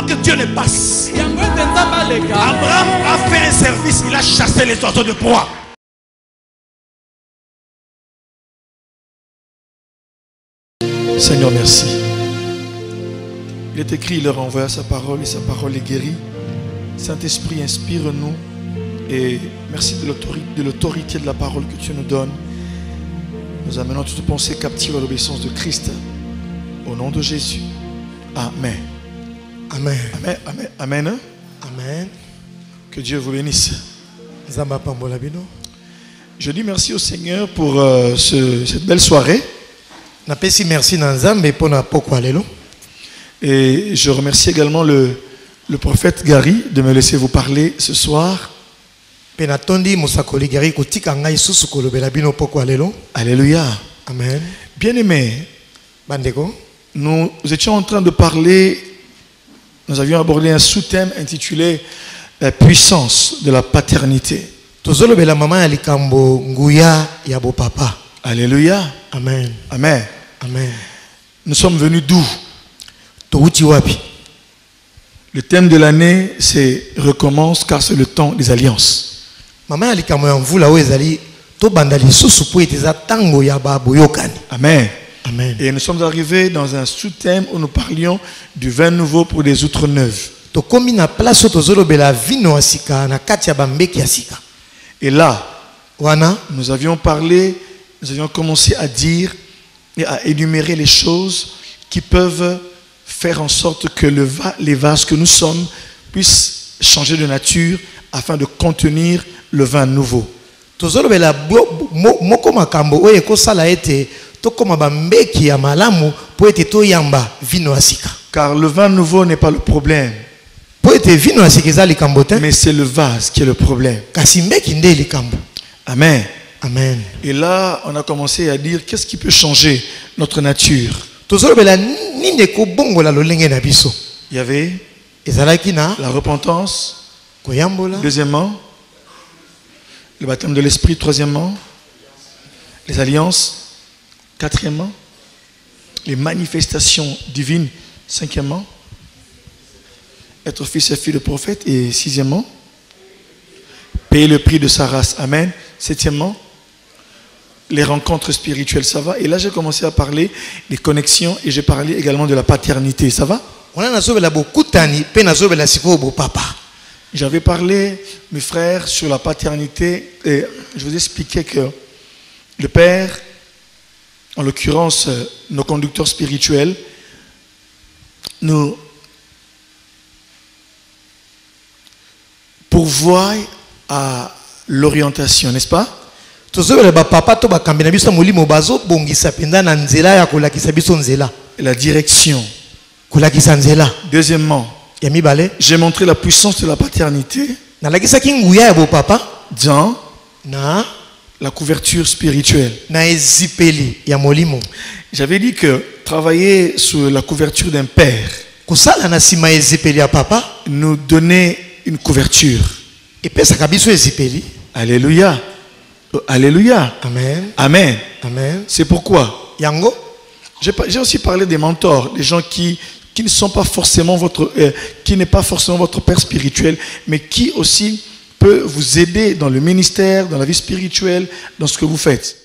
que Dieu ne passe, Abraham a fait un service, il a chassé les oiseaux de proie. Seigneur, merci. Il est écrit, il leur envoie sa parole et sa parole est guérie. Saint-Esprit, inspire-nous et merci de l'autorité de la parole que tu nous donnes. Nous amenons toute pensée captive à l'obéissance de Christ. Au nom de Jésus. Amen. Amen. Amen. Amen. Amen. Amen. Que Dieu vous bénisse. Je dis merci au Seigneur pour cette belle soirée. Merci. Et je remercie également le prophète Gary de me laisser vous parler ce soir. Alléluia. Amen. Bien-aimés, nous étions en train de parler, nous avions abordé un sous-thème intitulé la puissance de la paternité. Alléluia. Amen. Amen. Amen. Nous sommes venus d'où? Le thème de l'année, c'est recommence car c'est le temps des alliances. Amen. Amen. Et nous sommes arrivés dans un sous-thème où nous parlions du vin nouveau pour des outres neuves. Et là, nous avions parlé, nous avions commencé à dire et à énumérer les choses qui peuvent faire en sorte que les vases que nous sommes puissent changer de nature afin de contenir le vin nouveau. Car le vin nouveau n'est pas le problème, mais c'est le vase qui est le problème. Amen. Amen. Et là, on a commencé à dire qu'est-ce qui peut changer notre nature. Il y avait la repentance. Deuxièmement, le baptême de l'esprit. Troisièmement, les alliances. Quatrièmement, les manifestations divines. Cinquièmement, être fils et fille de prophète. Et sixièmement, payer le prix de sa race. Amen. Septièmement, les rencontres spirituelles. Ça va? Et là, j'ai commencé à parler des connexions et j'ai parlé également de la paternité. Ça va? J'avais parlé, mes frères, sur la paternité et je vous expliquais que le Père, en l'occurrence nos conducteurs spirituels, nous pourvoient à l'orientation, n'est-ce pas? La direction. Deuxièmement, j'ai montré la puissance de la paternité dans la couverture spirituelle. J'avais dit que travailler sous la couverture d'un père nous donnait une couverture. Alléluia. Alléluia. Amen. Amen. Amen. C'est pourquoi j'ai aussi parlé des mentors, des gens qui ne sont pas forcément qui n'est pas forcément votre père spirituel, mais qui aussi peut vous aider dans le ministère, dans la vie spirituelle, dans ce que vous faites.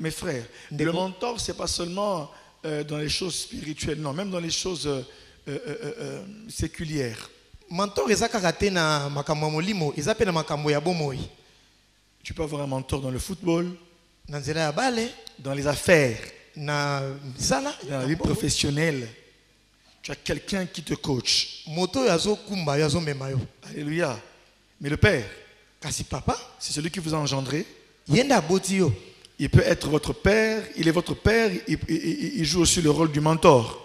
Mes frères, le mentor, c'est pas seulement dans les choses spirituelles, non, même dans les choses séculières. Tu peux avoir un mentor dans le football, dans les affaires, dans la vie professionnelle. Tu as quelqu'un qui te coach. Alléluia. Mais le Père, c'est celui qui vous a engendré. Il peut être votre père, il est votre père, il joue aussi le rôle du mentor.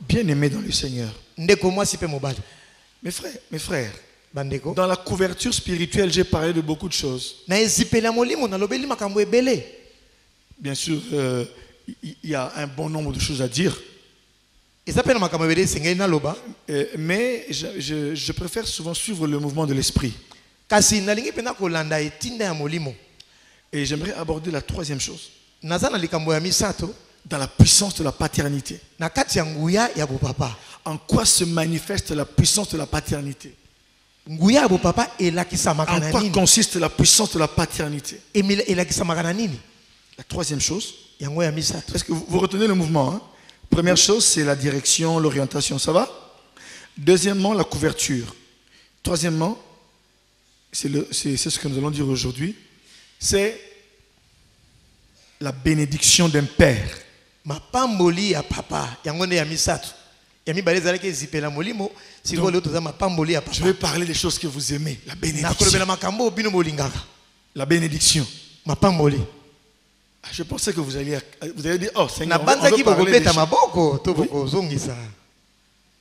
Bien aimé dans le Seigneur. Mes frères, dans la couverture spirituelle, j'ai parlé de beaucoup de choses. Bien sûr, il y a un bon nombre de choses à dire. Mais je préfère souvent suivre le mouvement de l'esprit. Et j'aimerais aborder la troisième chose. Dans la puissance de la paternité. En quoi se manifeste la puissance de la paternité? En quoi consiste la puissance de la paternité? La troisième chose. Est-ce que vous retenez le mouvement, hein? Première chose, c'est la direction, l'orientation, ça va? Deuxièmement, la couverture. Troisièmement, c'est ce que nous allons dire aujourd'hui, c'est la bénédiction d'un père. Je vais parler des choses que vous aimez. La bénédiction. La bénédiction. Je pensais que vous alliez dire, oh Seigneur, on veut parler des choses. Oui.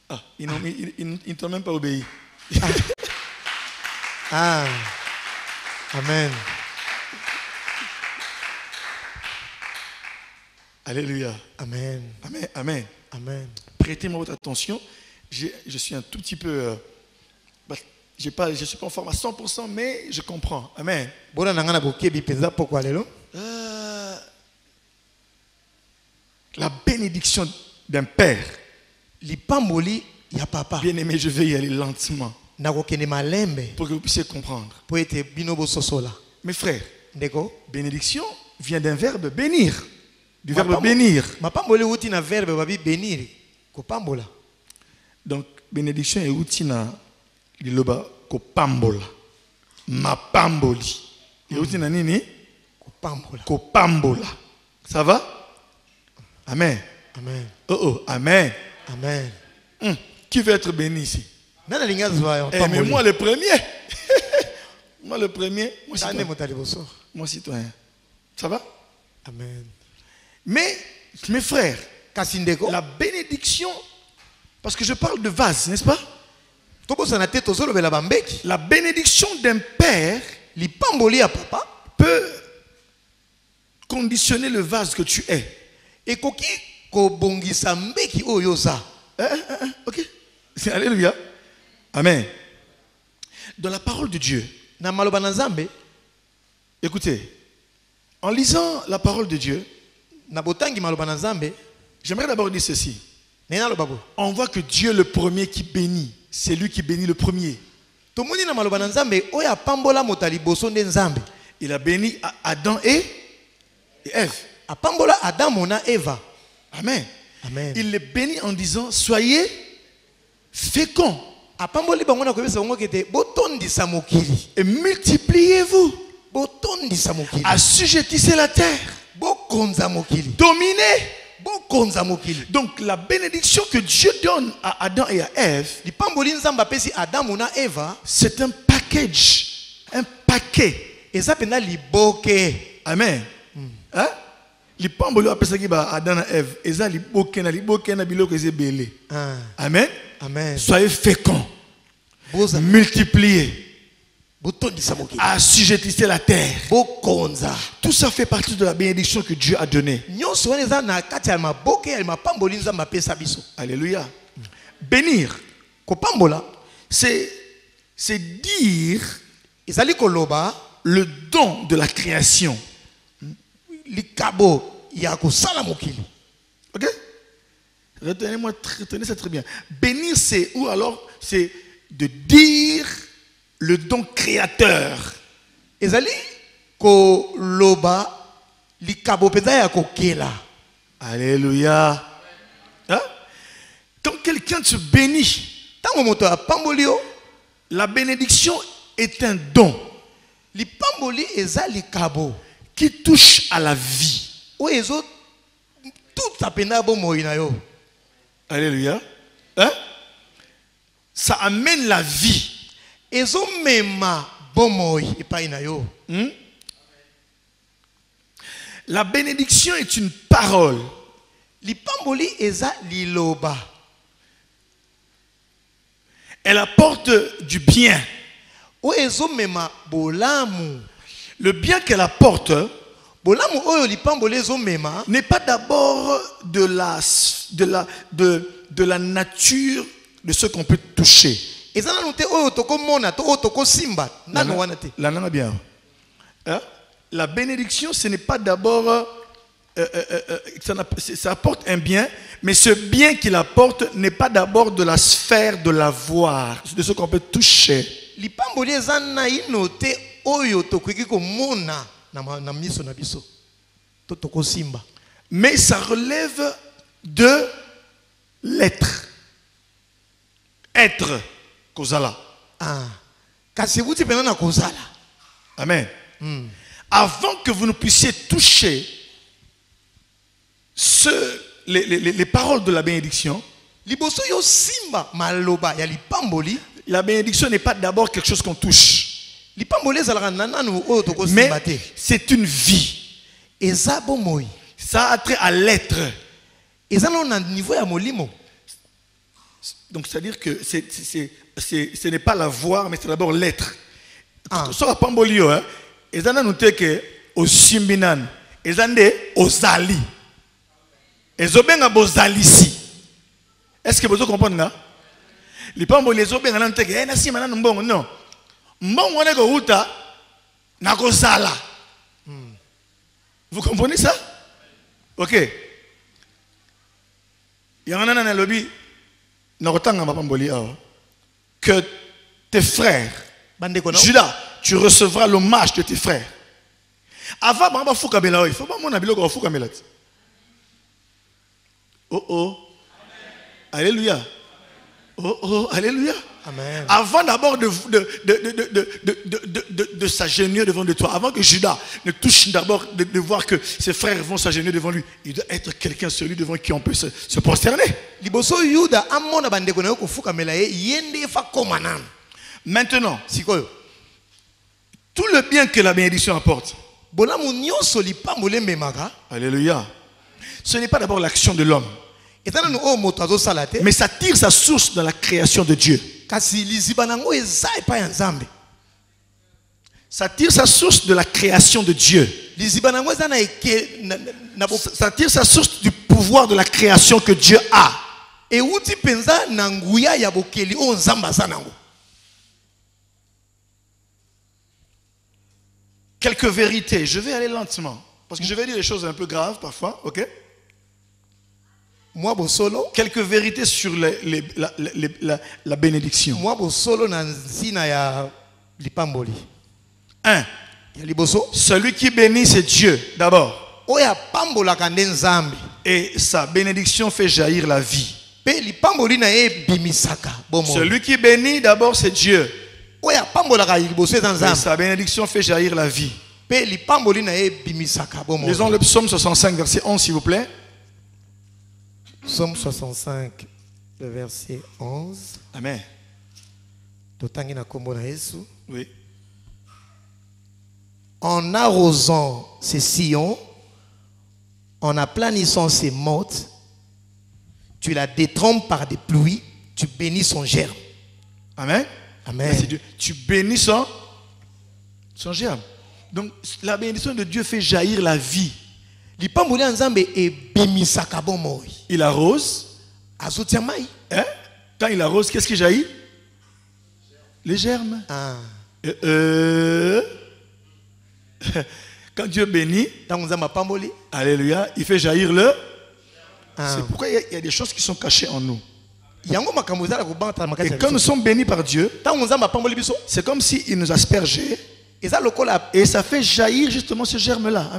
Ah, ils ne t'ont même pas obéi. Ah. Amen. Alléluia. Amen. Amen. Amen. Amen. Prêtez-moi votre attention. Je suis un tout petit peu... je ne suis pas en forme à 100%, mais je comprends. Amen. La bénédiction d'un père. Bien aimé, je vais y aller lentement pour que vous puissiez comprendre. Mes frères, bénédiction vient d'un verbe bénir. Du verbe bénir. Donc, bénédiction est outina liloba kopambola. Mapamboli. Et outina nini? Kopambola. Ça va? Amen. Amen. Oh, amen. Amen. Qui veut être béni ici? Mais moi le premier. Moi le premier. Moi citoyen. Ça va? Amen. Mais, mes frères, la bénédiction, parce que je parle de vase, n'est-ce pas? La bénédiction d'un père peut conditionner le vase que tu es. Ok. Alléluia. Amen. Dans la parole de Dieu, écoutez, en lisant la parole de Dieu, j'aimerais d'abord dire ceci. On voit que Dieu le premier qui bénit, c'est lui qui bénit le premier. Il a béni Adam et Ève. Amen. Amen. Il les bénit en disant, soyez féconds et multipliez-vous. Assujettissez la terre. Dominez. Donc la bénédiction que Dieu donne à Adam et à Ève, c'est un package, un paquet. Amen. Hein? Amen. Amen. Soyez féconds, multipliez, assujettissez la terre. Tout ça fait partie de la bénédiction que Dieu a donnée. Alléluia. Bénir, c'est dire le don de la création. Ok? Retenez ça très bien. Bénir, c'est ou alors c'est de dire le don créateur. Alléluia. Hein? Quand quelqu'un te bénit, la bénédiction est un don qui touche à la vie. Alléluia. Hein? Ça amène la vie. La bénédiction est une parole. Elle apporte du bien. Le bien qu'elle apporte n'est pas d'abord de la nature de ce qu'on peut toucher. La bénédiction, ce n'est pas d'abord... ça apporte un bien, mais ce bien qu'il apporte n'est pas d'abord de la sphère de l'avoir, de ce qu'on peut toucher. Mais ça relève de l'être. Être. Kozala. Amen. Avant que vous ne puissiez toucher les paroles de la bénédiction, la bénédiction n'est pas d'abord quelque chose qu'on touche, mais c'est une vie. Ça a trait à l'être. Donc c'est-à-dire que ce n'est pas l'avoir, mais c'est d'abord l'être. So a pambolio, ils ont noté que au Simbinan, ils ont dit aux Ali. Ils ont bien bozali ici. Est-ce que vous comprenez là? Les pamboli ils ont bien noté que na si manan mbongo non. Mbongo on est ko uta na ko sala. Vous comprenez ça? OK. Il y en a dans le lobby que tes frères, Judas, tu recevras l'hommage de tes frères. Avant, il faut pas mon habilo ko fukamela. Oh oh. Alléluia. Oh oh, alléluia. Amen. Avant d'abord de s'agenouiller devant de toi, avant que Judas ne touche d'abord de voir que ses frères vont s'agenouiller devant lui, il doit être quelqu'un, celui devant qui on peut se prosterner. Maintenant, tout le bien que la bénédiction apporte, alléluia, ce n'est pas d'abord l'action de l'homme, mais ça tire sa source dans la création de Dieu. Ça tire sa source de la création de Dieu. Ça tire sa source du pouvoir de la création que Dieu a. Quelques vérités. Je vais aller lentement, parce que je vais dire des choses un peu graves parfois, ok? Quelques vérités sur la bénédiction. 1. Celui qui bénit, c'est Dieu d'abord. Et sa bénédiction fait jaillir la vie. Celui qui bénit d'abord, c'est Dieu. Et sa bénédiction fait jaillir la vie. Lisons le psaume 65, verset 11, s'il vous plaît. Psaume 65, le verset 11. Amen. Oui. En arrosant ses sillons, en aplanissant ses mottes, tu la détrompes par des pluies, tu bénis son germe. Amen. Amen. Tu bénis son germe. Donc la bénédiction de Dieu fait jaillir la vie. Il arrose. Hein? Quand il arrose, qu'est-ce qui jaillit? Les germes. Quand Dieu bénit, alléluia, il fait jaillir le. C'est pourquoi il y a des choses qui sont cachées en nous. Et quand nous sommes bénis par Dieu, c'est comme s'il nous aspergeait. Et ça fait jaillir justement ce germe-là.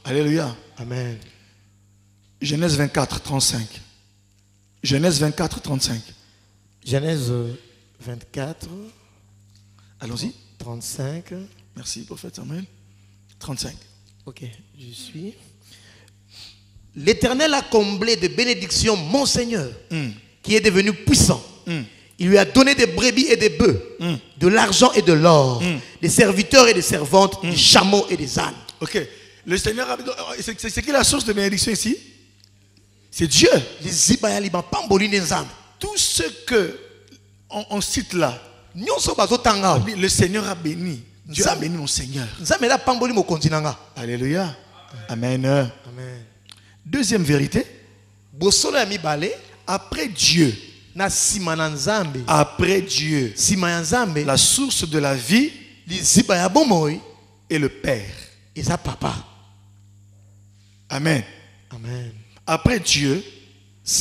Alléluia. Amen. Genèse 24, 35. Genèse 24, 35. Genèse 24. Allons-y. 35. Merci, prophète Samuel. 35. Ok, je suis. L'Éternel a comblé de bénédictions mon Seigneur, qui est devenu puissant. Il lui a donné des brebis et des bœufs, de l'argent et de l'or, des serviteurs et des servantes, des chameaux et des ânes. Ok. Le Seigneur a... C'est qui la source de bénédiction ici? C'est Dieu. Tout ce que on cite là, le Seigneur a béni. Dieu a béni mon Seigneur. Alléluia. Amen. Amen. Deuxième vérité. Après Dieu, Après Dieu, la source de la vie est le Père. Amen. Amen. Après Dieu,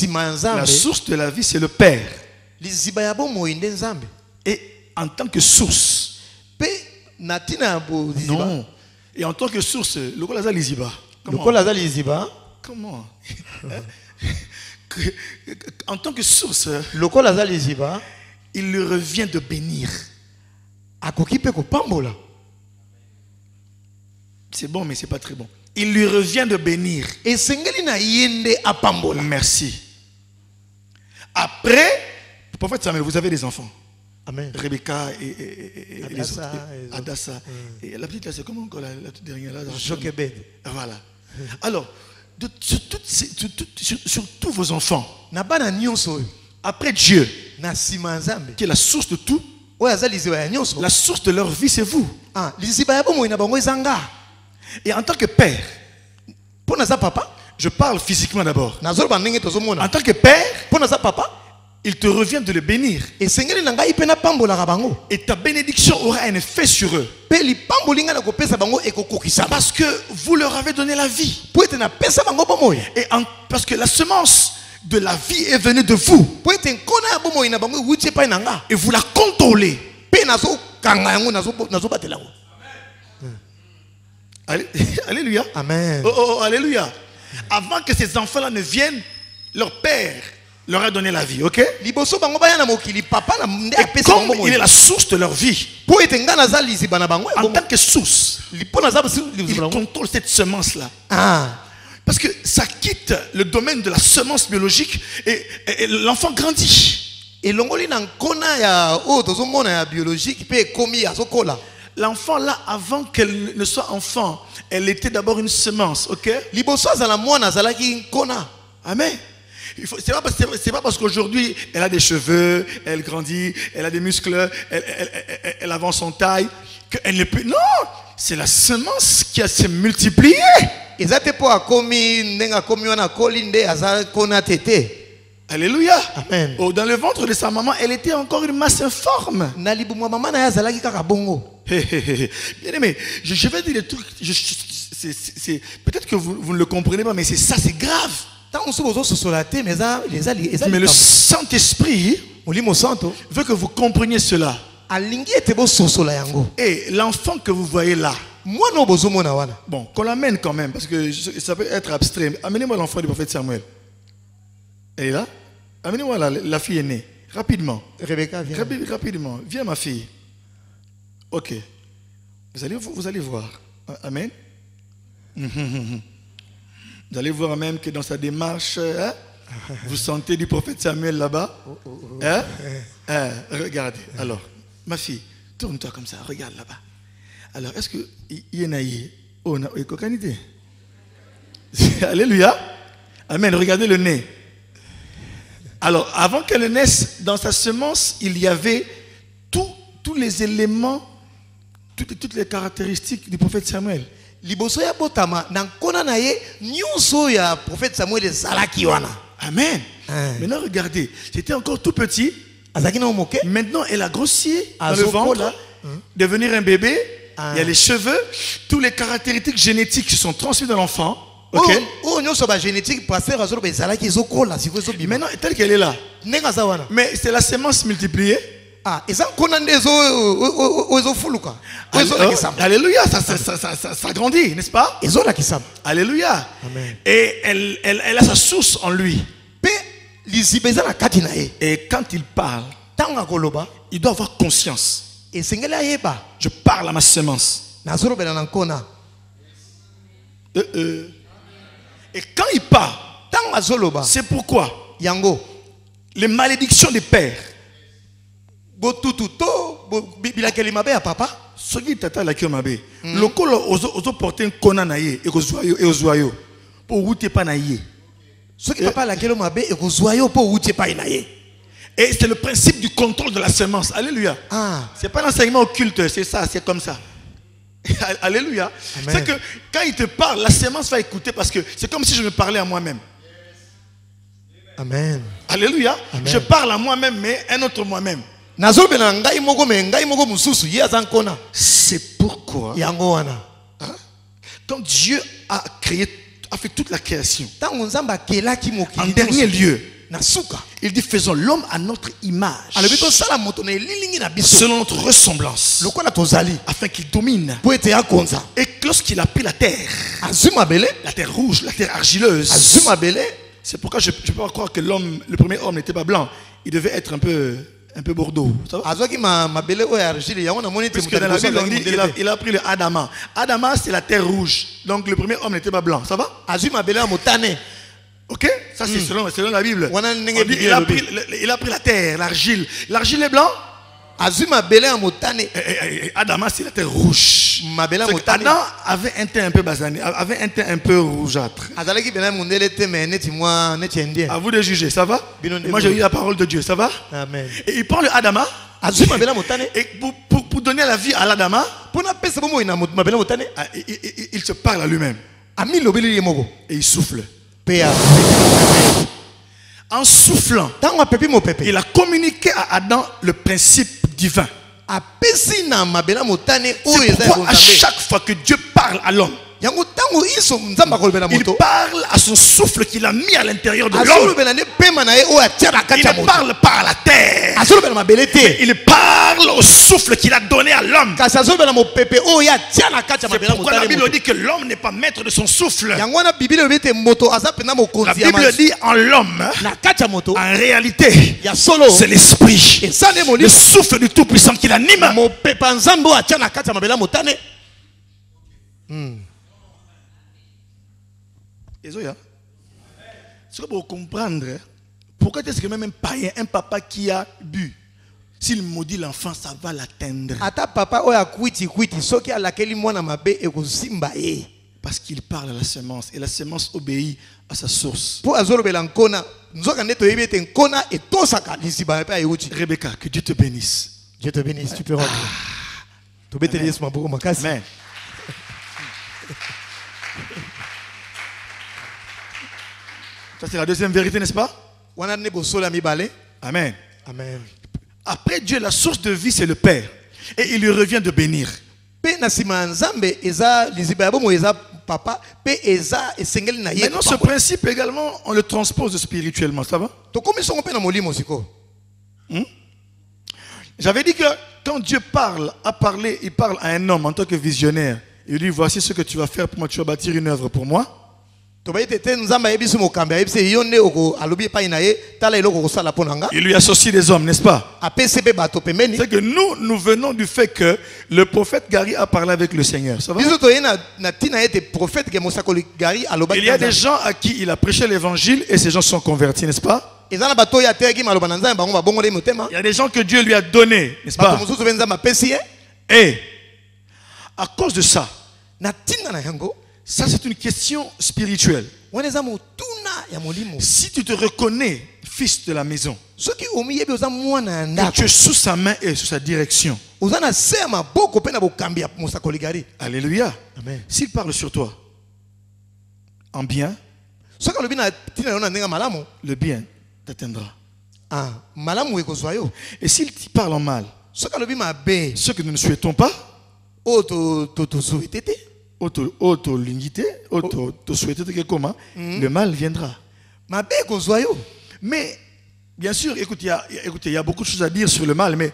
la source de la vie, c'est le Père. Et en tant que source, non. Et en tant que source, le Kolaza Liziba. Comment? En tant que source, il lui revient de bénir. C'est bon, mais c'est pas très bon. Il lui revient de bénir. Merci. Après, prophète Samuel, vous avez des enfants. Amen. Rebecca et Adassa. Et la petite là, c'est comment encore la toute dernière là? Jochebed. Voilà. Alors, sur tous vos enfants, après Dieu, qui est la source de tout, la source de leur vie, c'est vous. Et en tant que père, je parle physiquement d'abord. En tant que père, il te revient de le bénir. Et ta bénédiction aura un effet sur eux. Parce que vous leur avez donné la vie. Et parce que la semence de la vie est venue de vous. Et vous la contrôlez. Alléluia. Amen. Oh, alléluia. Avant que ces enfants-là ne viennent, leur père leur a donné la vie, ok? Et comme il est la source de leur vie, en tant que source, il contrôle cette semence-là. Parce que ça quitte le domaine de la semence biologique et l'enfant grandit. L'enfant là, avant qu'elle ne soit enfant, elle était d'abord une semence, ok? Amen. C'est pas parce qu'aujourd'hui elle a des cheveux, elle grandit, elle a des muscles, elle avance en taille qu'elle ne peut. Non, c'est la semence qui a se multiplié. Alléluia. Amen. Oh, dans le ventre de sa maman, elle était encore une masse informe. Bien aimé, je vais dire des trucs. Peut-être que vous ne le comprenez pas, mais c'est grave. Mais le Saint-Esprit veut que vous compreniez cela. Et l'enfant que vous voyez là, bon, qu'on l'amène quand même, parce que ça peut être abstrait. Amenez-moi l'enfant du prophète Samuel. Elle est là? Amenez-moi la fille aînée. Rapidement. Rebecca, viens. Rapidement. Viens, ma fille. Ok. Vous allez voir. Amen. Vous allez voir même que dans sa démarche, hein, vous sentez du prophète Samuel là-bas. Hein? Regardez. Alors, ma fille, tourne-toi comme ça. Regarde là-bas. Alors, est-ce que Yenaïe, oh, on a cocanité? Alléluia. Amen. Regardez le nez. Alors, avant qu'elle naisse, dans sa semence, il y avait tous les éléments, toutes les caractéristiques du prophète Samuel. Amen. Maintenant, regardez, c'était encore tout petit. Maintenant, elle a grossi dans le ventre, devenir un bébé. Il y a les cheveux, toutes les caractéristiques génétiques qui sont transmises dans l'enfant. Ok. Maintenant, telle qu'elle est là. Mais c'est la semence multipliée. Alléluia, ça grandit, n'est-ce pas? Alléluia. Amen. Et elle a sa source en lui. Et quand il parle, il doit avoir conscience. Je parle à ma semence. Et quand il parle, c'est pourquoi les malédictions des pères, ceux qui tata la kiyomabe, lokolo ozo porter un kona na ye, et ozoyo, pour router pas na ye. Ceux qui papa la kiyomabe, et ozoyo pour router pas na ye. Et c'est le principe du contrôle de la semence. Alléluia. C'est pas l'enseignement occulte, c'est ça, c'est comme ça. Alléluia. C'est que quand il te parle, la semence va écouter parce que c'est comme si je me parlais à moi-même. Amen. Alléluia. Amen. Je parle à moi-même, mais un autre moi-même. C'est pourquoi, quand Dieu a fait toute la création, en dernier lieu, il dit faisons l'homme à notre image, selon notre ressemblance, afin qu'il domine. Et lorsqu'il a pris la terre rouge, la terre argileuse, c'est pourquoi je ne peux pas croire que le premier homme n'était pas blanc. Il devait être un peu bordeaux. Parce que dans la Bible, on dit il a pris le Adama. Adama, c'est la terre rouge. Donc le premier homme n'était pas blanc. Ça va? Ok? Ça, c'est selon la Bible. On dit, il a pris la terre, l'argile. L'argile est blanc? Adama, c'est la terre rouge. Adam avait un teint un peu basané, avait un teint un peu rougeâtre. À vous de juger, ça va? Moi j'ai eu la parole de Dieu, ça va? Amen. Et il prend le Adama. Et pour donner la vie à l'Adama, il se parle à lui-même. Et il souffle. En soufflant, il a communiqué à Adam le principe divin. C'est pourquoi à chaque fois que Dieu parle à l'homme, il parle à son souffle qu'il a mis à l'intérieur de l'homme. Il ne parle pas à la terre, mais il parle au souffle qu'il a donné à l'homme. C'est pourquoi la Bible dit que l'homme n'est pas maître de son souffle. La Bible dit en l'homme, en réalité, c'est l'esprit, le souffle du Tout-Puissant qui l'anime. C'est pour comprendre pourquoi est-ce que même un païen, un papa qui a bu, s'il maudit l'enfant, ça va l'atteindre. Parce qu'il parle à la semence et la semence obéit à sa source. Rebecca, que Dieu te bénisse. Dieu te bénisse, tu peux rentrer. Amen. Ça c'est la deuxième vérité, n'est-ce pas? Amen. Amen. Après Dieu, la source de vie, c'est le Père. Et il lui revient de bénir. Maintenant, ce principe également, on le transpose spirituellement, ça va? J'avais dit que quand Dieu parle, il parle à un homme en tant que visionnaire. Il dit, voici ce que tu vas faire pour moi, tu vas bâtir une œuvre pour moi. Il lui associe des hommes, n'est-ce pas? C'est que nous venons du fait que le prophète Gary a parlé avec le Seigneur. Ça va? Il y a des gens à qui il a prêché l'évangile et ces gens sont convertis, n'est-ce pas? Il y a des gens que Dieu lui a donné, n'est-ce pas? Et à cause de ça, ça c'est une question spirituelle. Si tu te reconnais fils de la maison, que tu es sous sa main et sous sa direction, alléluia. S'il parle sur toi en bien, le bien t'atteindra. Et s'il parle en mal, ce que nous ne souhaitons pas, le mal viendra. Mais bien sûr, écoutez, il y a beaucoup de choses à dire sur le mal, mais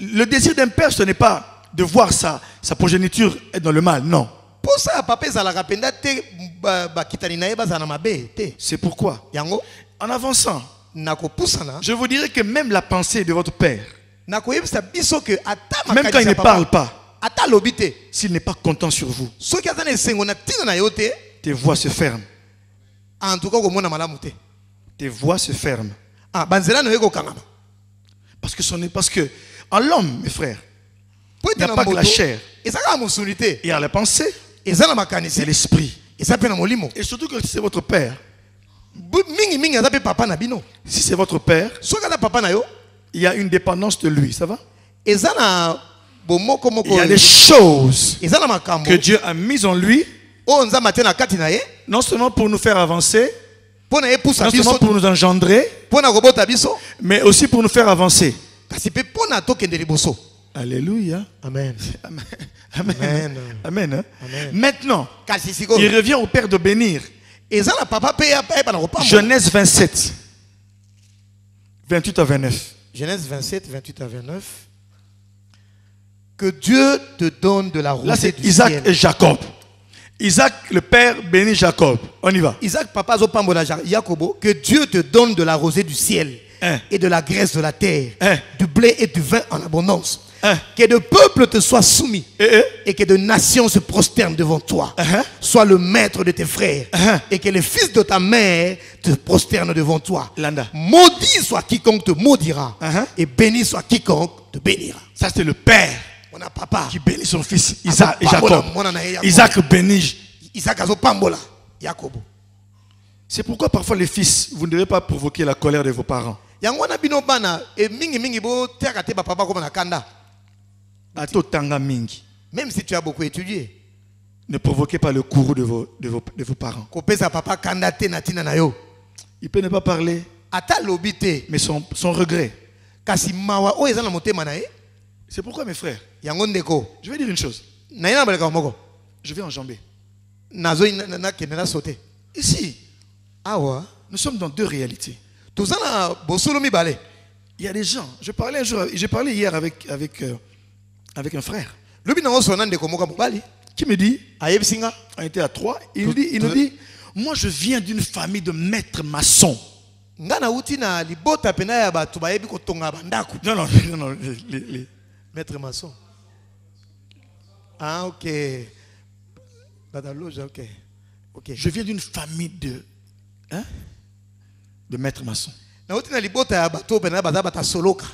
le désir d'un père, ce n'est pas de voir sa progéniture être dans le mal, non. C'est pourquoi, en avançant, je vous dirais que même la pensée de votre père, même quand il ne parle pas, s'il n'est pas content sur vous, tes voix se ferment. Tes voix se ferment. Parce que en l'homme, mes frères, il n'y a pas que la chair. Il y a la pensée, il y a l'esprit. Et surtout que si c'est votre père, si c'est votre père, il y a une dépendance de lui, ça va? Il y a des choses que Dieu a mises en lui, non seulement pour nous faire avancer, Non seulement pour nous engendrer, mais aussi pour nous faire avancer. Alléluia. Amen. Amen. Amen. Amen. Amen. Maintenant, il revient au Père de bénir. Genèse 27, 28 à 29. Genèse 27, 28 à 29. Que Dieu te donne de la rosée. Là, c'est du Isaac ciel. et Jacob. Isaac, le père, bénit Jacob. On y va. Isaac, papa, Jacobo, que Dieu te donne de la rosée du ciel et de la graisse de la terre, du blé et du vin en abondance. Que de peuples te soient soumis et que de nations se prosternent devant toi. Sois le maître de tes frères et que les fils de ta mère te prosternent devant toi. Landa. Maudit soit quiconque te maudira et béni soit quiconque te bénira. Ça, c'est le père On a papa qui bénit son fils Isaac et Jacob. Isaac bénit. Isaac a pambola Jacob. C'est pourquoi parfois les fils, vous ne devez pas provoquer la colère de vos parents. Yangwana bino bana e mingi mingi bo teka te papa comme na kanda. Ato tanga mingi. Même si tu as beaucoup étudié. Ne provoquez pas le courroux de vos parents. Kopesa papa kanda te na tina na yo. Il peut ne pas parler, Ata lobité. mais son regret. Kasi mawa o ezana motema na e. C'est pourquoi mes frères, Yango ndeko. je vais dire une chose. Na ina baleka moko. Je vais enjamber. Nazo na kenena sauter. Ici, Awa. nous sommes dans deux réalités. Tozana bosolo mi balé. Il y a des gens, j'ai parlé hier avec un frère Lobi na osona ndeko moka mobali. qui me dit, Ayebsinga. on était à 3, il nous dit, moi je viens d'une famille de maîtres maçons. Ngana uti na libota pena ya batu bayebi kotonga bandako. Non, Maître maçon. Ah OK. Badaloge, OK. OK. je viens d'une famille de maîtres maçons. Na uti na libota ya bato pena baza bata soloka.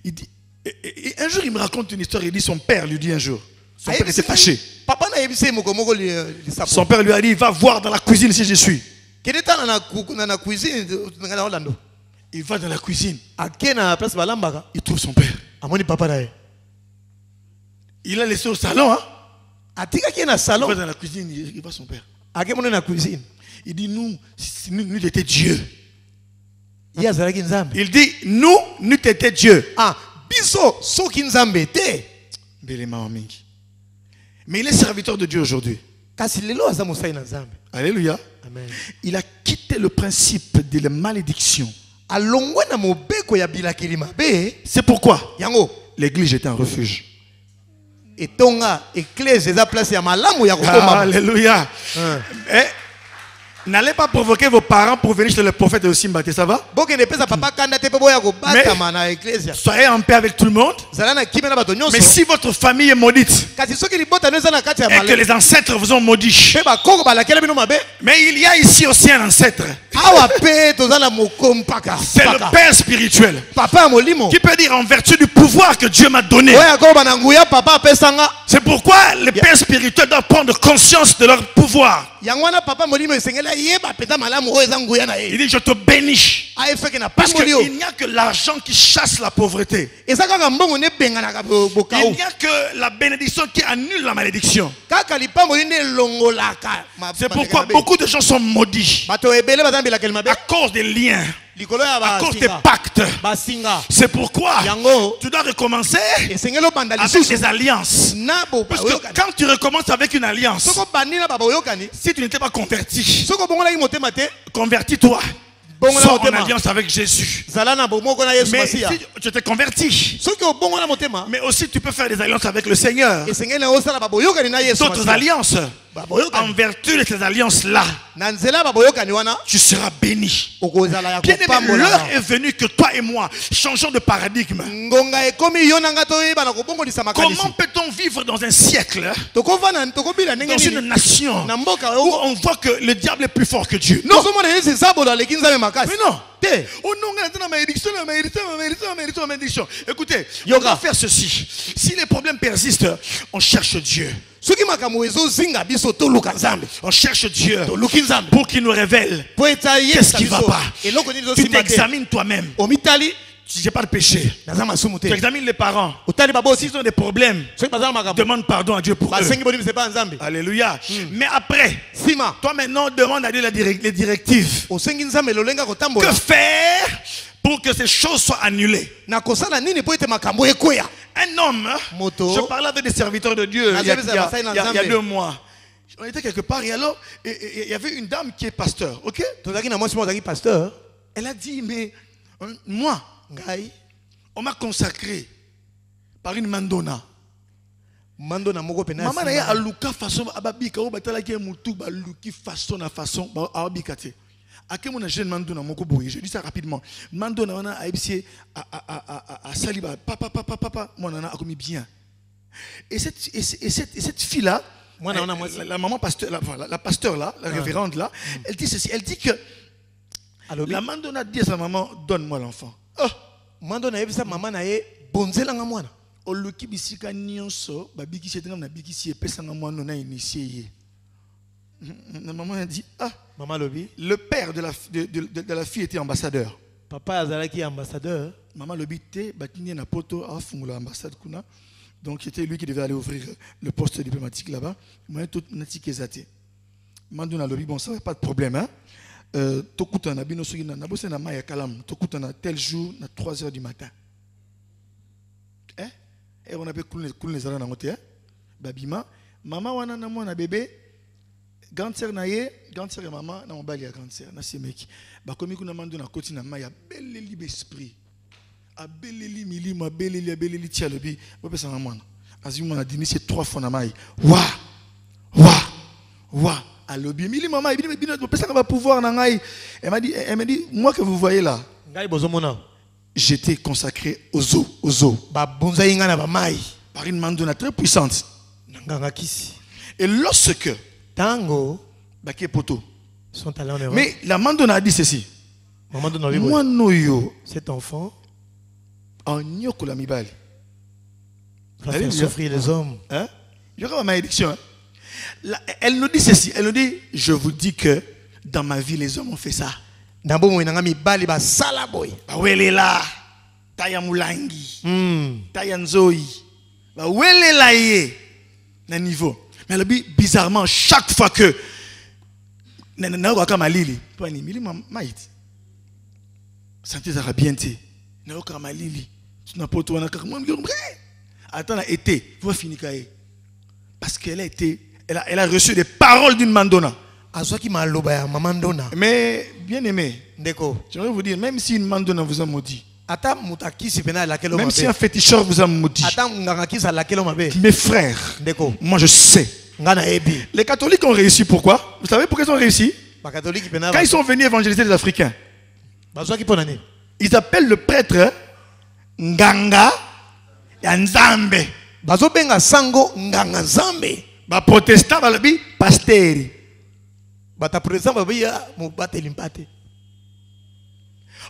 Il dit, et un jour il me raconte une histoire, il dit son père lui dit un jour, son père était fâché. Papa na yebise moko moko li sapo. Son père lui a dit, va voir dans la cuisine si je suis. Kedeta na cuisine ngana Orlando. Il va dans la cuisine, Akena place balambaka. il trouve son père. Amoni papa na ye. Il a laissé au salon, hein. Atika ki na Il salon. va dans la cuisine, il voit son père. Akemona na cuisine. Il dit, nous étions Dieu. Ya zalaki nzambe. Il dit, nous étions Dieu. Ah, biso soki nzambe te. Mais il est serviteur de Dieu aujourd'hui. Kasi lelo aza mosai na nzambe. Alléluia. Amen. Il a quitté le principe de la malédiction. Alongwe na mobeko ya bilakeli mabe. C'est pourquoi Yango l'église était un refuge. etonga église eza place ya malamu ya kokoma. Alléluia. N'allez pas provoquer vos parents pour venir chez le prophète et aussi Mbaté, ça va? Mais soyez en paix avec tout le monde. Mais si votre famille est maudite et que les ancêtres vous ont maudit, mais il y a ici aussi un ancêtre. C'est le Père spirituel qui peut dire en vertu du pouvoir que Dieu m'a donné. C'est pourquoi les pères spirituels doivent prendre conscience de leur pouvoir. Il dit je te bénis. Parce qu'il n'y a que l'argent qui chasse la pauvreté. Il n'y a que la bénédiction qui annule la malédiction. C'est pourquoi beaucoup de gens sont maudits à cause des liens, à cause des pactes. C'est pourquoi tu dois recommencer avec des alliances. Parce que quand tu recommences avec une alliance, si tu n'étais pas converti, convertis-toi. Sois en alliance avec Jésus. Mais si tu t'es converti, mais aussi tu peux faire des alliances avec le Seigneur. D'autres alliances. En vertu de ces alliances-là, tu seras béni. Bien aimé, l'heure est venue que toi et moi changeons de paradigme. Comment peut-on vivre dans un siècle, dans une nation où on voit que le diable est plus fort que Dieu? Non. Mais non. Écoutez, on va faire ceci. Si les problèmes persistent, on cherche Dieu. On cherche Dieu pour qu'il nous révèle qu'est-ce qui ne va pas. Tu t'examines toi-même. j'ai pas de péché. Tu examines les parents. S'ils ont des problèmes, demande pardon à Dieu pour eux. Alléluia. Mais après, toi maintenant, demande à Dieu les directives. Que faire pour que ces choses soient annulées? Un homme, je parlais avec des serviteurs de Dieu il y a 2 mois. On était quelque part et alors il y avait une dame qui est pasteur, ok? Elle a dit, mais moi, on m'a consacré par une mandona. Maman n'a pas aluka façon ababika ou batalaki mutu baluki façon na façon ababikate. Ake mon jeune mandona moko boye. Je dis ça rapidement. Mandona on a aibsi à saliba papa mon nana a commis bien. Et cette fille là, la maman pasteur, la pasteur là, la révérende là, elle dit ceci, elle dit que la mandona dit à sa maman, donne-moi l'enfant. Oh, mandona a dit sa maman nae bonzelanga mwana. Oluki bisika nyonso babiki setanga na biki si epesanga mwana na initié. La maman a dit maman lobi, le père de la fille était ambassadeur. Papa azalaki ambassadeur. Maman lobi te batini na poto a fungula ambassade kuna. Donc c'était lui qui devait aller ouvrir le poste diplomatique là-bas. Moi tout nati kezate. Mandona lobi bon ça pas de problème hein. Tokutana bino sugina na bosse na maya kalam tokutana tel jour na 3h du matin. Et on a fait les arènes en côté. Babima, maman wana na mwana bébé, grande sœur naie, grande sœur et maman na mbali ya grande sœur na semeki. Ba komi kuna mando na koti na maya beleli esprit. A beleli milima beleli tialobi, ba pesa na mwana. Azima na dini c'est 3 fois na mai. Wa alobi milima mai bino ba pesa na ba pouvoir na ngai. Elle m'a dit moi que vous voyez là. Ngai bozomona. J'étais consacré aux eaux. Par une mandona très puissante. Et lorsque Tango sont allés en Europe. Mais la mandona a dit ceci. Moi noyo cet enfant en nyokola mibali. Va faire souffrir les hommes. Hein? Il y aura ma malédiction. Elle nous dit ceci. Elle nous dit, je vous dis que dans ma vie les hommes ont fait ça. Nambomo inangami bali ba salaboy. Ba welela taya mulangi. Taya nzoi. Ba welela ye na niveau. Mais le bizarrement chaque fois que na ko kama lili, toi ni mili maït. Santé ça bien té. Na ko kama lili. Tu n'as pas toi na kama attends la été, va finir kaé. Parce qu'elle a reçu des paroles d'une mandona. Mais bien aimé, j'aimerais vous dire, même si une mandona vous a maudit, même si un féticheur vous a maudit, mes frères, moi je sais. Les catholiques ont réussi, pourquoi? Vous savez pourquoi ils ont réussi? Quand ils sont venus évangéliser les Africains, ils appellent le prêtre Nganga Nzambe. Ba protestant ba lobi pasteur.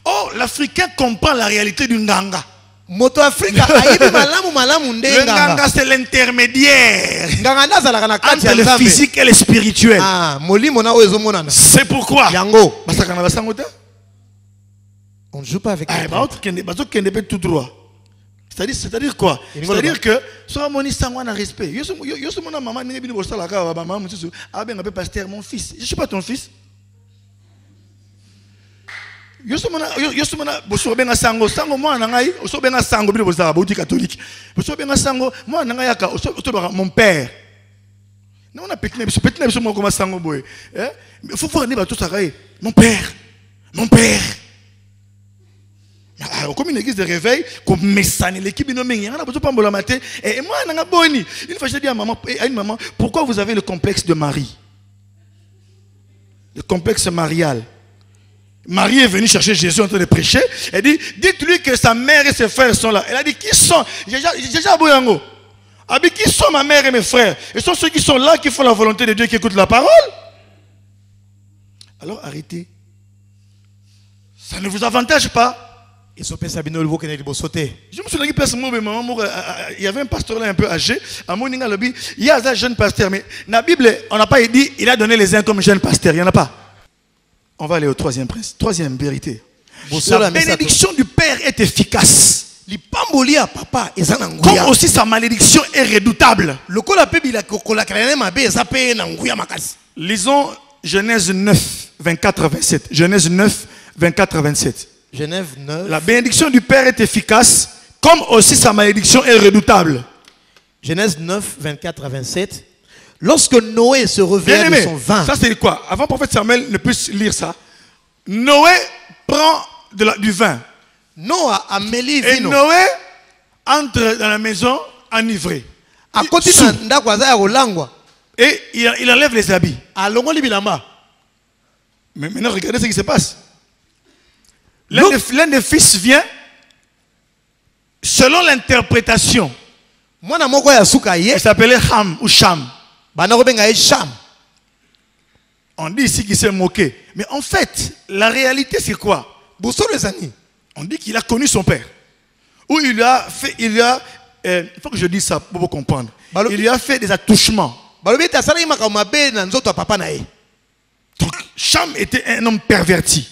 Oh, l'Africain comprend la réalité du Nganga. Le Nganga c'est l'intermédiaire entre le physique et le spirituel. C'est pourquoi on ne joue pas avec tout droit. C'est-à-dire quoi? C'est-à-dire que soit mon a respect. Je suis mon fils. Je ne suis pas ton fils. Je suis mon père. Il faut voir mon père. Mon père. Comme une église de réveil, comme Messane, l'équipe de et moi, une fois, j'ai dit à une maman, pourquoi vous avez le complexe de Marie? Le complexe marial. Marie est venue chercher Jésus en train de prêcher. Elle dit, dites-lui que sa mère et ses frères sont là. Elle a dit, qui sont? J'ai déjà Boyango. Elle dit, qui sont ma mère et mes frères? Et sont ceux qui sont là, qui font la volonté de Dieu, qui écoutent la parole. Alors arrêtez. Ça ne vous avantage pas. Je me suis dit, il y avait un pasteur là un peu âgé. Il y a un jeune pasteur, mais dans la Bible, on n'a pas dit il a donné les uns comme jeunes pasteurs. Il n'y en a pas. On va aller au troisième vérité. La bénédiction du Père est efficace. Comme aussi sa malédiction est redoutable. Lisons Genèse 9, 24, 27. Genèse 9, 24, 27. Genèse 9. La bénédiction du Père est efficace, comme aussi sa malédiction est redoutable. Genèse 9, 24 à 27. Lorsque Noé se revient de son vin. Ça c'est quoi? Avant le prophète Samuel ne puisse lire ça. Noé prend du vin. Et Noé entre dans la maison enivré. Et il enlève les habits. Mais maintenant regardez ce qui se passe. L'un des fils vient selon l'interprétation. Il s'appelait Ham ou Cham. On dit ici qu'il s'est moqué. Mais en fait, la réalité c'est quoi? On dit qu'il a connu son père. Ou il faut que je dise ça pour vous comprendre. Il lui a fait des attouchements. Donc Cham était un homme perverti.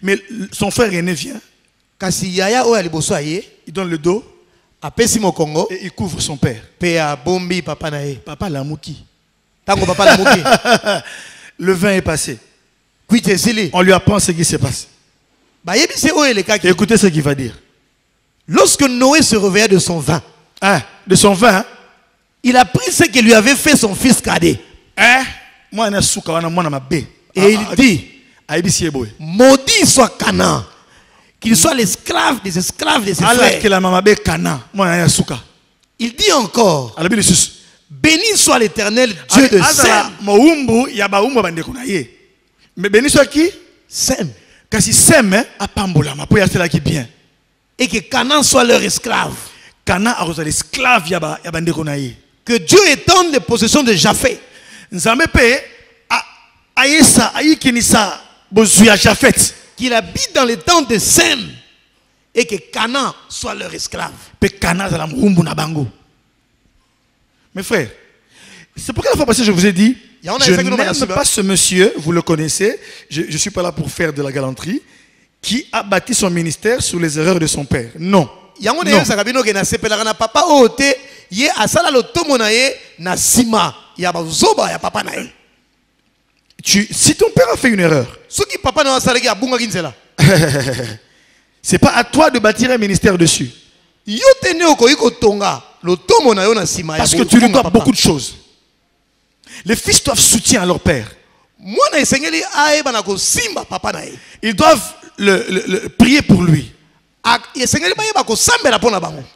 Mais son frère aîné vient. Il donne le dos. Et il couvre son père. Papa Lamouki. Le vin est passé. On lui apprend ce qui se passe. Écoutez ce qu'il va dire. Lorsque Noé se réveilla de son vin, il a pris ce que lui avait fait son fils cadet. Et il dit, maudit soit Canaan, qu'il soit l'esclave des esclaves de ses frères. Il dit encore, béni soit l'Éternel, Dieu de Sem. Mais béni soit qui? Sem. Kasi Sem apambolama pour yasela qui bien. Et que Canaan soit leur esclave. Canaan a l'esclave yabandeko na ye. Que Dieu étende les possessions de Japheth. Nzambe pe aïssa aïkinisa bozuya Japheth. Qu'il habite dans les tentes de Sem. Et que Canaan soit leur esclave. Pe Canaan zala mumbu na bango. Mes frères, c'est pourquoi la fois passée je vous ai dit, je n'aime pas ce monsieur, vous le connaissez, je ne suis pas là pour faire de la galanterie, qui a bâti son ministère sur les erreurs de son père. Non. Non. Si ton père a fait une erreur, c'est pas à toi de bâtir un ministère dessus. Parce que tu lui dois beaucoup de choses. Les fils doivent soutien à leur père. Ils doivent prier pour lui.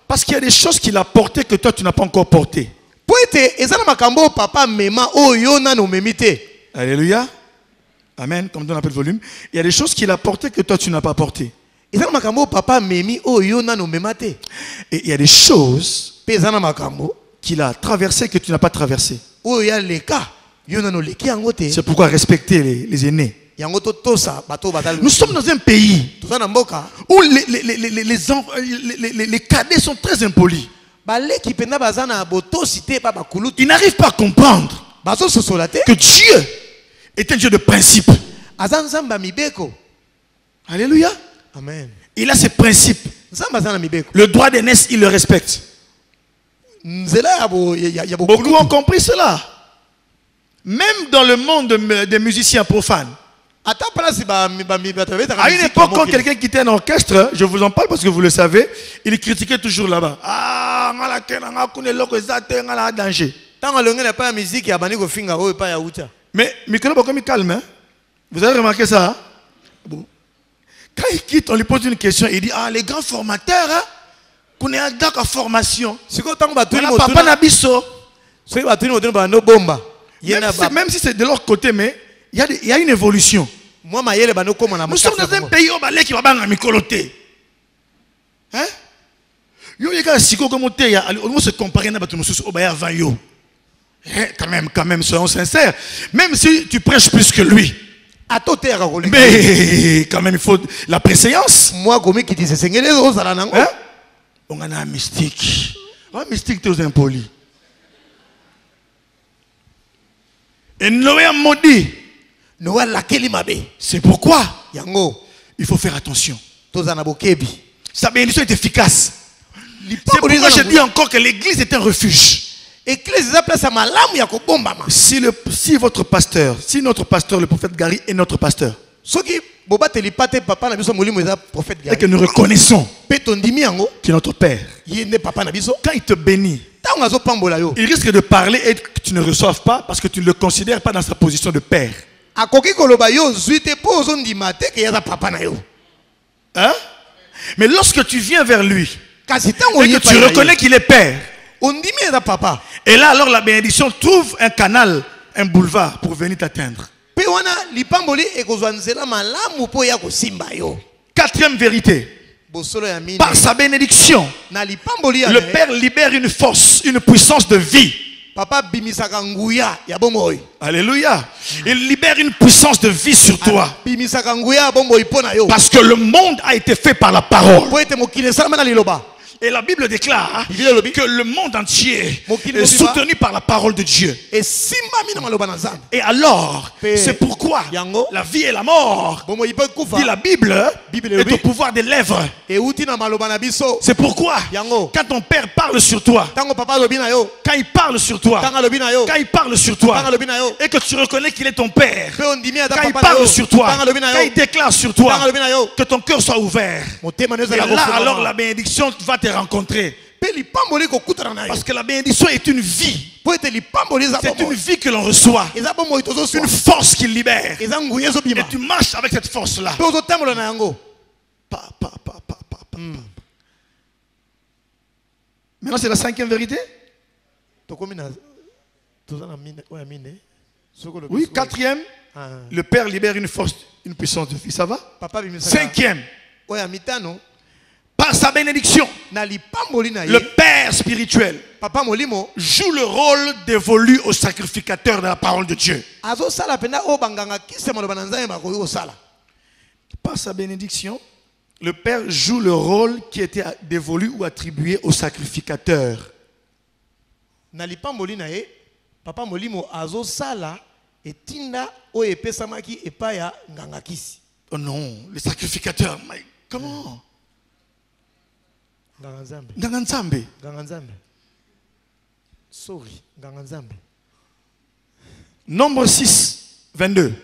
Parce qu'il y a des choses qu'il a portées que toi tu n'as pas encore portées. Alléluia. Amen. Comme on appelle le volume. Il y a des choses qu'il a portées que toi tu n'as pas portées. Et il y a des choses qu'il a traversées que tu n'as pas traversées. C'est pourquoi respecter les aînés. Nous sommes dans un pays où les cadets sont très impolis. Ils n'arrivent pas à comprendre que Dieu est un Dieu de principe. Alléluia. Amen. Il a ses principes. Le droit d'aînesse, il le respecte. Beaucoup ont compris cela. Même dans le monde des musiciens profanes. À une époque, quand quelqu'un quittait un orchestre, je vous en parle parce que vous le savez, il critiquait toujours là-bas. Ah, danger. Mais Mikolo calme, hein? Vous avez remarqué ça? Hein? Bon. Quand il quitte, on lui pose une question, il dit, ah, les grands formateurs, hein? Qu'on est à la formation. Papa Nabiso. Même si c'est de leur côté, mais il y a une évolution. Nous sommes dans un pays où qui va bang mikoloté. Hein? On se compare à quand même, soyons sincères. Même si tu prêches plus que lui. Mais quand même, il faut la préséance. Hein? On a un mystique. Un mystique, tu es impoli. Et Noé a maudit C'est pourquoi yango il faut faire attention. tozana bokebi. Sa bénédiction est efficace. C'est pourquoi je dis encore que l'église est un refuge. Si votre pasteur, si notre pasteur, le prophète Gary, est notre pasteur, et que nous reconnaissons qu'il est notre père, quand il te bénit, il risque de parler et que tu ne reçoives pas parce que tu ne le considères pas dans sa position de père. Hein? Mais lorsque tu viens vers lui et que tu reconnais qu'il est père, et là alors la bénédiction trouve un canal, un boulevard pour venir t'atteindre. Quatrième vérité, par sa bénédiction, le Père libère une force, une puissance de vie. Alléluia. Il libère une puissance de vie sur toi. Parce que le monde a été fait par la parole. Et la Bible déclare que le monde entier est soutenu par la parole de Dieu. Et alors, c'est pourquoi la vie et la mort, dit la Bible, est au pouvoir des lèvres. C'est pourquoi, quand ton père parle sur toi, quand il parle sur toi, quand il parle sur toi, et que tu reconnais qu'il est ton père, quand il parle sur toi, quand il déclare sur toi, que ton cœur soit ouvert. Et là, alors la bénédiction va te rencontrer. Parce que la bénédiction est une vie. C'est une vie que l'on reçoit. Une force qui libère. Et tu marches avec cette force-là. Maintenant, c'est la cinquième vérité. Oui, quatrième. Le Père libère une force, une puissance de vie. Ça va? Cinquième. Par sa bénédiction, le Père spirituel joue le rôle dévolu au sacrificateur de la parole de Dieu. Par sa bénédiction, le Père joue le rôle qui était dévolu ou attribué au sacrificateur. Oh non, le sacrificateur, mais comment? Ganganzambe. Sorry, Ganganzambe. Nombre 6, 22.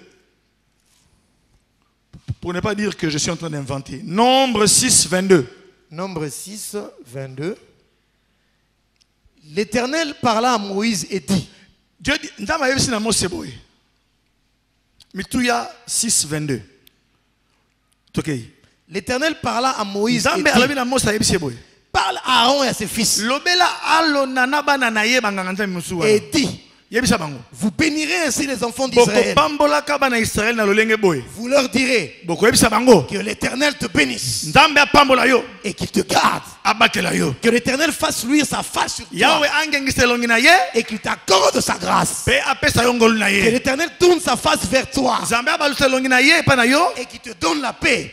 Pour ne pas dire que je suis en train d'inventer. Nombre 6, 22. Nombre 6, 22. L'Éternel parla à Moïse et dit. Dieu dit, Mituya 6, 22. Ok. L'Éternel parla à Moïse et dit. Parle à Aaron et à ses fils. Et dit. Vous bénirez ainsi les enfants d'Israël. Vous leur direz que l'Éternel te bénisse et qu'il te garde. Que l'Éternel fasse luire sa face sur toi et qu'il t'accorde sa grâce. Que l'Éternel tourne sa face vers toi et qu'il te donne la paix.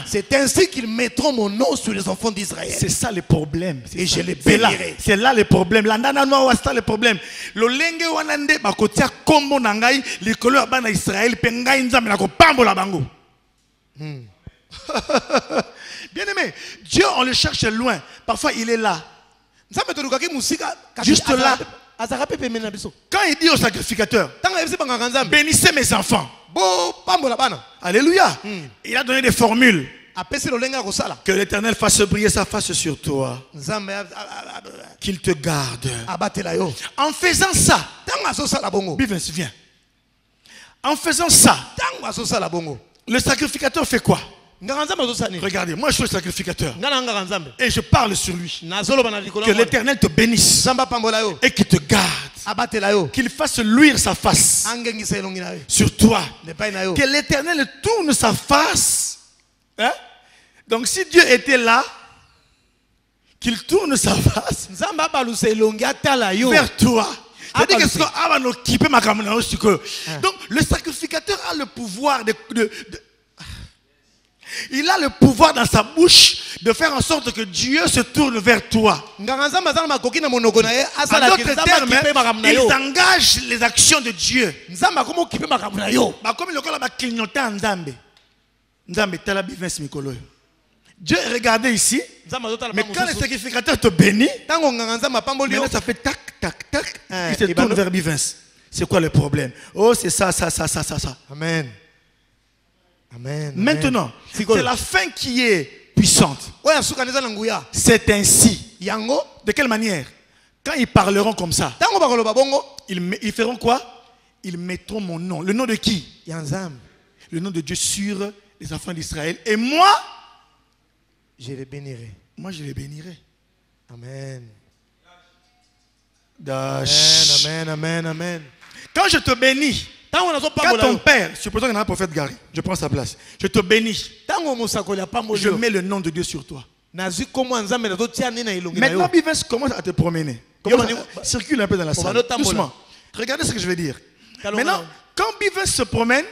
C'est ainsi qu'ils mettront mon nom sur les enfants d'Israël. C'est ça le problème. Et je les bénirai. C'est là le problème. C'est là le problème. Bien aimé, Dieu on le cherche loin. Parfois il est là. Juste là. Quand il dit au sacrificateur, bénissez mes enfants. Alléluia. Il a donné des formules. Que l'Éternel fasse briller sa face sur toi. Qu'il te garde. En faisant ça, viens. En faisant ça, le sacrificateur fait quoi? Regardez, moi je suis le sacrificateur et je parle sur lui. Que l'Éternel te bénisse et qu'il te garde, qu'il fasse luire sa face sur toi, que l'Éternel tourne sa face. Hein? Donc si Dieu était là, qu'il tourne sa face vers toi. Donc le sacrificateur a le pouvoir Il a le pouvoir dans sa bouche de faire en sorte que Dieu se tourne vers toi. En d'autres termes, il engage les actions de Dieu. Dieu est regardé ici, mais quand le sacrificateur te bénit, maintenant ça fait tac, tac, tac, il se tourne vers Bivins. C'est quoi le problème? Oh, c'est ça. Amen. Amen. Maintenant, c'est la fin qui est puissante. C'est ainsi. De quelle manière? Quand ils parleront comme ça, ils feront quoi? Ils mettront mon nom. Le nom de qui? Le nom de Dieu sur les enfants d'Israël. Et moi, je les bénirai. Moi, je les bénirai. Amen. Amen. Quand je te bénis, quand ton père, supposons qu'il y a un prophète Gary, je prends sa place, je te bénis, je mets le nom de Dieu sur toi. Maintenant, Bivins commence à te promener. Circule un peu dans la salle. Doucement. Regardez ce que je vais dire. Maintenant, quand Bivins se promène,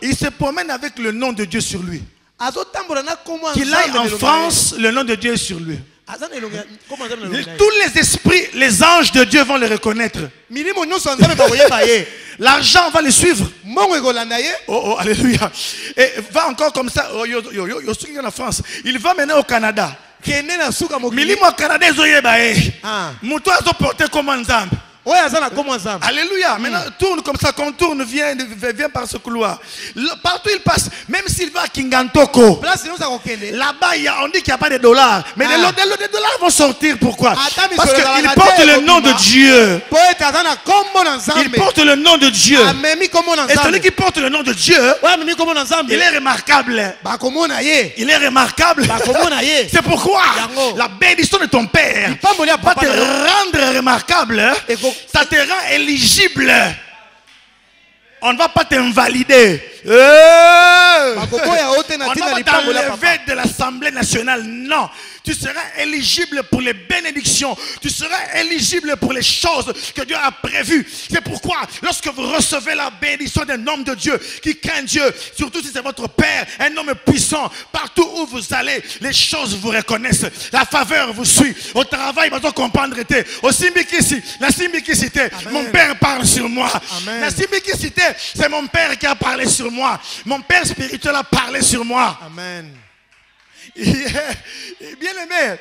il se promène avec le nom de Dieu sur lui. Qu'il aille en France, le nom de Dieu est sur lui. Tous les esprits, les anges de Dieu vont le reconnaître. L'argent va le suivre. Oh, alléluia. Et va encore comme ça. En France. Il va maintenant au Canada. Milimo au Canada, alléluia. Maintenant, tourne comme ça, contourne, vient par ce couloir. Partout il passe, même s'il va à Kingantoko, là-bas, on dit qu'il n'y a pas de dollars. Mais les dollars vont sortir. Pourquoi? Parce qu'il porte le nom de Dieu. Il porte le nom de Dieu. Et celui qui porte le nom de Dieu, il est remarquable. Il est remarquable. C'est pourquoi la bénédiction de ton père va te rendre remarquable. Ça te rend éligible. On ne va pas t'invalider. On ne va pas t'enlever de l'Assemblée nationale. Non. Tu seras éligible pour les bénédictions. Tu seras éligible pour les choses que Dieu a prévues. C'est pourquoi, lorsque vous recevez la bénédiction d'un homme de Dieu qui craint Dieu, surtout si c'est votre père, un homme puissant, partout où vous allez, les choses vous reconnaissent. La faveur vous suit. Au travail, vous allez comprendre. Au Simbikisi, la Simbikisité, mon père parle sur moi. Amen. La Simbikisité, c'est mon père qui a parlé sur moi. Mon père spirituel a parlé sur moi. Amen. Bien-aimé.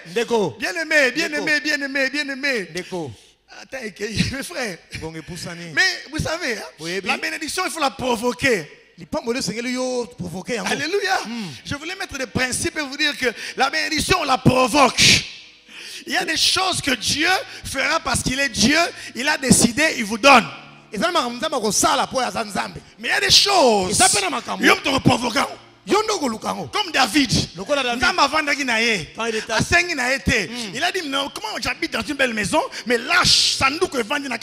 Attends, mes frères. Mais vous savez, la bénédiction, il faut la provoquer. Alléluia. Je voulais mettre des principes et vous dire que la bénédiction, on la provoque. Il y a des choses que Dieu fera parce qu'il est Dieu. Il a décidé, il vous donne. Mais il y a des choses. Comme David, il a dit non, comment j'habite dans une belle maison, mais là, Sandouk est vendu dans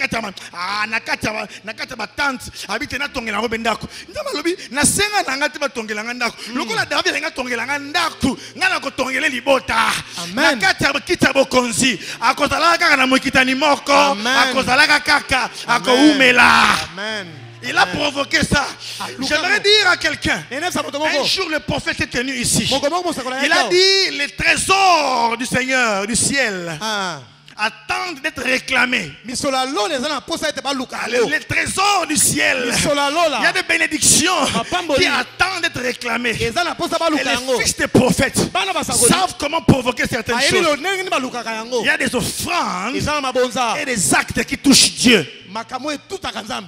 tante, habite na tongela robendako. Ndamalobi na senga na ngati ba tongela ngandako. Lokola David nga tongela ngandako, ngana ko tongela libota. Na kata kita bokonzi, akozala kaka na mokitani moko, akozala kaka akoumela. Amen. Il a provoqué ça. J'aimerais dire à quelqu'un, un jour le prophète est tenu ici. Il a dit, les trésors du Seigneur, du ciel, attendent d'être réclamés. Les trésors du ciel, il y a des bénédictions qui attendent d'être réclamées. Et les fils des prophètes savent comment provoquer certaines choses. Il y a des offrandes et des actes qui touchent Dieu.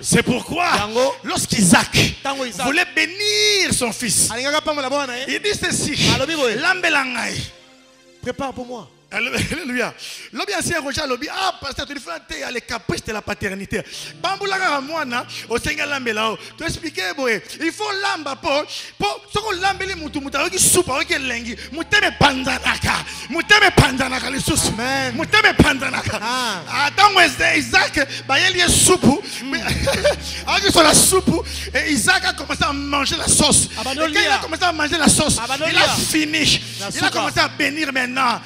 C'est pourquoi, lorsqu'Isaac voulait bénir son fils, il dit ceci: Lambelangai, prépare pour moi. Alléluia. L'objet ancien Roger l'objet pasteur tu fais les caprices de la paternité. Bamboulanga moana au Seigneur lambelao. Tu expliquer boy, il faut lamba pour ce qu'on lambeli mutu qui soupe avec lengi. Muteme pandanaka les sous. Muteme pandanaka. Attends Isaac bayeli est soupe. Avec sur la soupe et Isaac a commencé à manger la sauce. Et quand il a commencé à manger la sauce, il a fini. Il a commencé à bénir maintenant.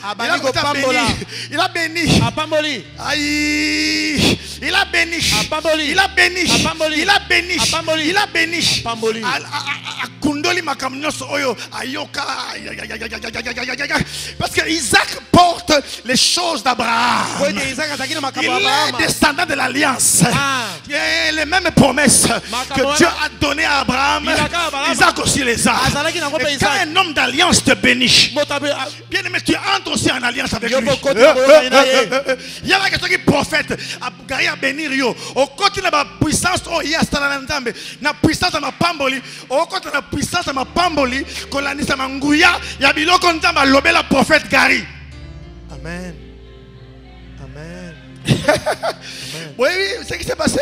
Il a béni. Aïe. Il a béni. Il a béni. Il a béni. Il a béni. À kundoli makamnyos oyo ayoka. Parce que Isaac porte les choses d'Abraham. Il est descendant de l'alliance. Les mêmes promesses que Dieu a données à Abraham, Isaac aussi les a. Et quand un homme d'alliance te bénit, bien aimé, tu entres aussi en alliance avec lui. Il y a quelqu'un qui prophète à bénir yo. Au côté de la puissance, oh, il y a la puissance de ma pamboli. Au côté de la puissance de ma pamboli, quand la nisa manguya, il y a bilo konta ma lobé la prophète Gary. Amen. Amen. Oui, oui, c'est ce qui s'est passé.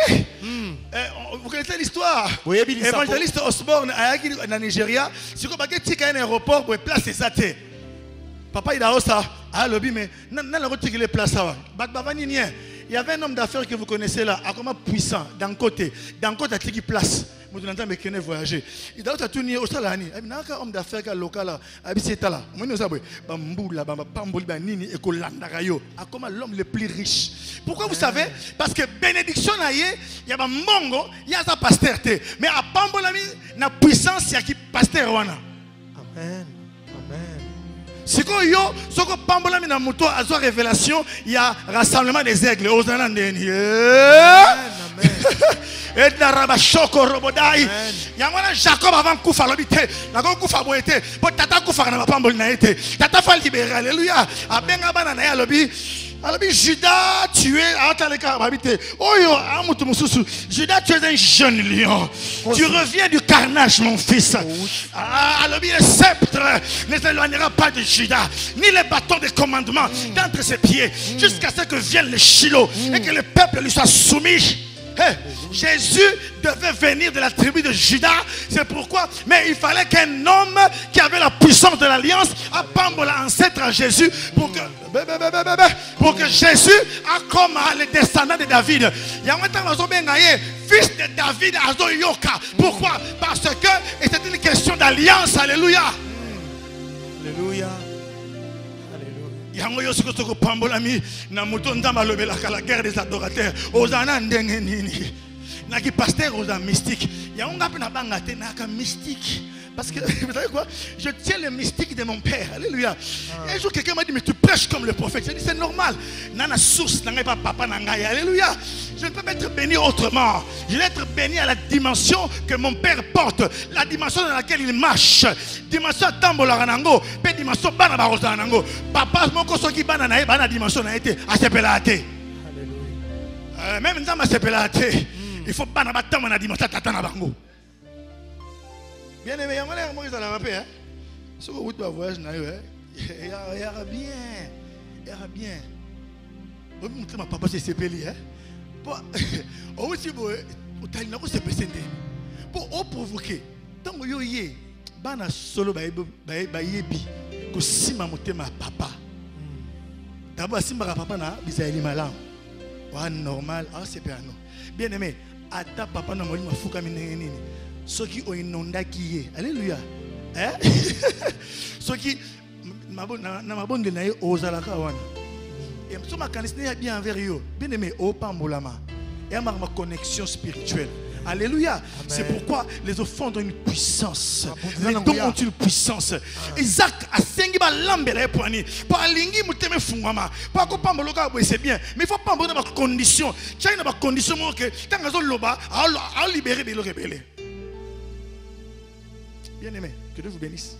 Vous connaissez l'histoire. Évangéliste Osborne en Nigeria, c'est comme si un aéroport pour placer ça. Papa il a aussi à lobby mais nan la route qui les place ça. Il y avait un homme d'affaires que vous connaissez là, comment puissant d'un côté à qui place. Vous entendez mais qui voyager. Il a tout nié au salani. Il y a un homme d'affaires local là, habité là. Moi nous savons bamboula bamboli banini et kolanda kayo. Comment l'homme le plus riche. Pourquoi vous savez? Parce que bénédiction là il y a mongo, il y a sa pasteur mais à bambolami na puissance il y a qui pasteur wana. Amen. Si vous avez une révélation, il y a rassemblement des aigles. Amen. Jacob avant Koufa l'habité. La Koufa boité. Pour Tata Koufa n'a pas été. Tata fa libérer. Alléluia. Abenga banana ya lobby. Alors, Judas, tu es Judas, tu es un jeune lion. Tu reviens du carnage, mon fils. Alors, le sceptre ne s'éloignera pas de Judas, ni les bâtons de commandement d'entre ses pieds, jusqu'à ce que vienne le Shiloh et que le peuple lui soit soumis. Hey, Jésus devait venir de la tribu de Judas, c'est pourquoi, mais il fallait qu'un homme qui avait la puissance de l'alliance appambe l'ancêtre à Jésus pour que Jésus a comme les descendants de David. Il y a un fils de David Azo Yoka. Pourquoi? Parce que c'était une question d'alliance. Alléluia. Alléluia. Yango yosuko soko pambolami na muto ndamba lobelaka la guerre des adorateurs ozana ndenge nini na ki pasteur oza mystique yango ngapi na banga te na ka mystique parce que vous savez quoi, je tiens le mystique de mon père. Alléluia. Un jour quelqu'un m'a dit mais tu prêches comme le prophète. J'ai dit c'est normal. Nana source nanga pas papa nanga. Alléluia. Je ne peux pas être béni autrement. Je vais être béni à la dimension que mon père porte, la dimension dans laquelle il marche. Dimension tambola ranango, pe dimension bana barosa ranango. Papa moko soki bana na bana dimension na été a sepelate. Alléluia. Même dans ma sepelate, il faut bana batama na dimension tata na bango. Bien aimé, il y a un peu, hein. Si vous avez un voyage, il y aura bien. Il y aura bien. Vous montrez ma papa, c'est CPL, hein. Pour aussi, vous avez un CPC. Pour provoquer, tant que vous avez un solo, vous avez un si ma papa. D'abord, si ma papa n'a pas de malade. Normal, c'est pas non. Bien aimé, à ta papa n'a pas de fouka mineni. Ceux qui ont inondé qui est. Alléluia. Ceux qui n'a pas bon de naïe aux alakawana. Et si ma canisse bien envers eux, bien aimé, au pambolama. Et ma connexion spirituelle. Alléluia. C'est pourquoi les offrandes ont une puissance. Les dons ont une puissance. Isaac a sengi ba lambela poani. Pas lingi muteme fungama. Pas ko pamboloka c'est bien. Mais il faut pas avoir des conditions. Tu as des conditions que tant que loba à libérer de le rebelle. Bien aimé, que Dieu vous bénisse.